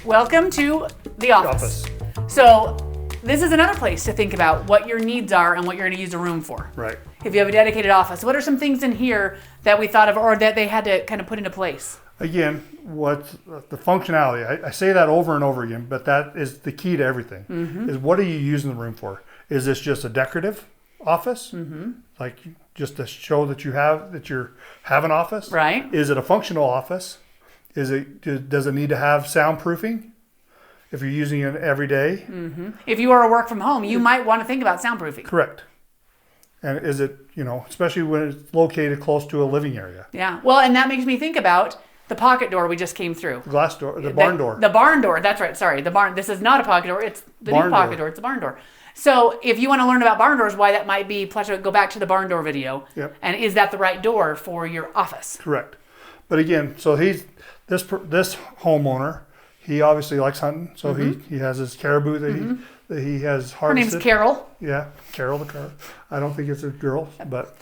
Welcome to the office. So this is another place to think about what your needs are and what you're going to use a room for. Right. If you have a dedicated office, what are some things in here that we thought of or that they had to kind of put into place? Again, what's the functionality? I say that over and over again, but that is the key to everything. Is what are you using the room for? Is this just a decorative office? Like just to show that you have an office? Right. Is it a functional office? Does it need to have soundproofing? If you're using it every day? If you are a work from home, you might want to think about soundproofing. Correct. And is it, especially when it's located close to a living area? Yeah. Well, and that makes me think about the pocket door we just came through. The glass door, the barn door. The barn door, that's right. Sorry, the barn. This is not a pocket door. It's the new pocket door. It's a barn door. So if you want to learn about barn doors, why that might be, plus go back to the barn door video. Yep. And is that the right door for your office? Correct. But again, so this homeowner, he obviously likes hunting, so he has his caribou that he has harvested. Her name's Carol. Yeah, Carol the car. I don't think it's a girl, but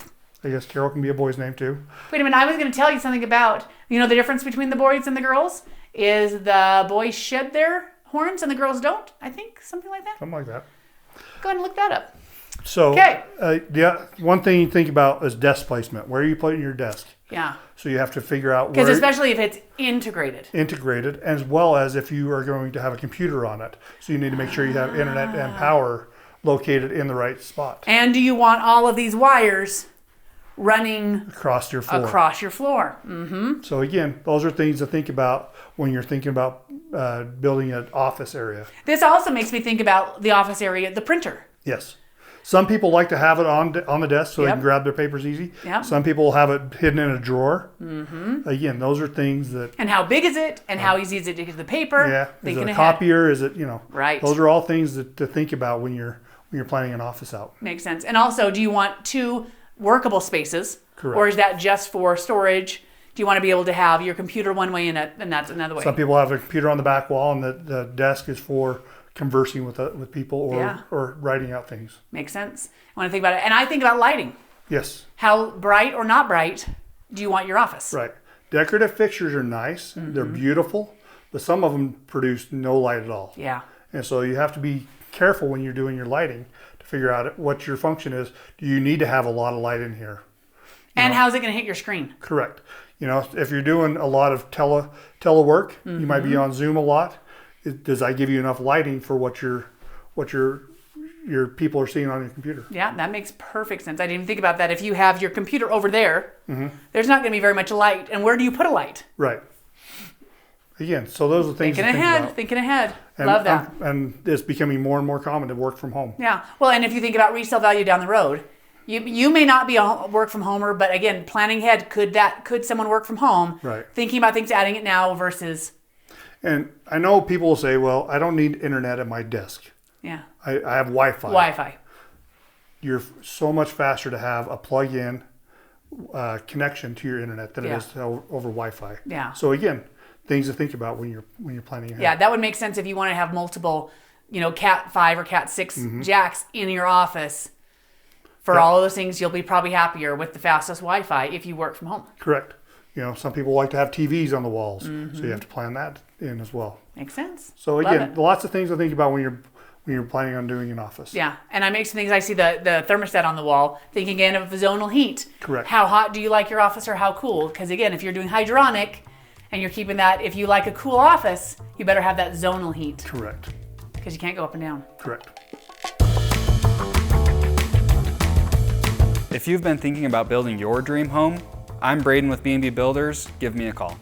I guess Carol can be a boy's name too. Wait a minute, I was going to tell you something about, the difference between the boys and the girls is the boys shed their horns and the girls don't, I think, something like that. Something like that. Go ahead and look that up. So, okay. One thing you think about is desk placement. Where are you putting your desk? Yeah. So you have to figure out because especially if it's integrated. Integrated, as well as if you are going to have a computer on it. So you need to make sure you have internet and power located in the right spot. And do you want all of these wires running across your floor? So again, those are things to think about when you're thinking about building an office area. This also makes me think about the office area, the printer. Yes. Some people like to have it on the desk so they can grab their papers easy. Yep. Some people will have it hidden in a drawer. Again, those are things that... And how big is it? And how easy is it to get the paper? Yeah. Is it a copier? Is it, Right. Those are all things to think about when you're planning an office out. Makes sense. And also, do you want two workable spaces? Correct. Or is that just for storage? Do you want to be able to have your computer one way and that's another way? Some people have a computer on the back wall and the desk is for conversing with people or writing out things. Makes sense. I want to think about it. And I think about lighting. Yes. How bright or not bright do you want your office? Right. Decorative fixtures are nice. They're beautiful, but some of them produce no light at all. Yeah. And so you have to be careful when you're doing your lighting to figure out what your function is. Do you need to have a lot of light in here? And how's it going to hit your screen? Correct. If you're doing a lot of telework, you might be on Zoom a lot. Does that give you enough lighting for what your people are seeing on your computer? Yeah, that makes perfect sense. I didn't even think about that. If you have your computer over there, there's not going to be very much light. And where do you put a light? Right. Again, so those are things Thinking ahead. Love that. And it's becoming more and more common to work from home. Yeah. Well, and if you think about resale value down the road, you may not be a work from homer, but again, planning ahead, could someone work from home? Right. Thinking about things, adding it now versus... And I know people will say, well, I don't need internet at my desk. Yeah. I have Wi-Fi. Wi-Fi. You're so much faster to have a plug-in connection to your internet than it is over Wi-Fi. Yeah. So again, things to think about when you're planning ahead. Yeah, that would make sense if you want to have multiple, Cat 5 or Cat 6 jacks in your office. For all of those things, you'll be probably happier with the fastest Wi-Fi if you work from home. Correct. Some people like to have TVs on the walls, so you have to plan that in as well. Makes sense. So again, lots of things to think about when you're planning on doing an office. Yeah, and I make some things. I see the thermostat on the wall, thinking again of zonal heat. Correct. How hot do you like your office or how cool? Because again, if you're doing hydronic and you're keeping that, if you like a cool office, you better have that zonal heat. Correct. Because you can't go up and down. Correct. If you've been thinking about building your dream home, I'm Braden with B&B Builders. Give me a call.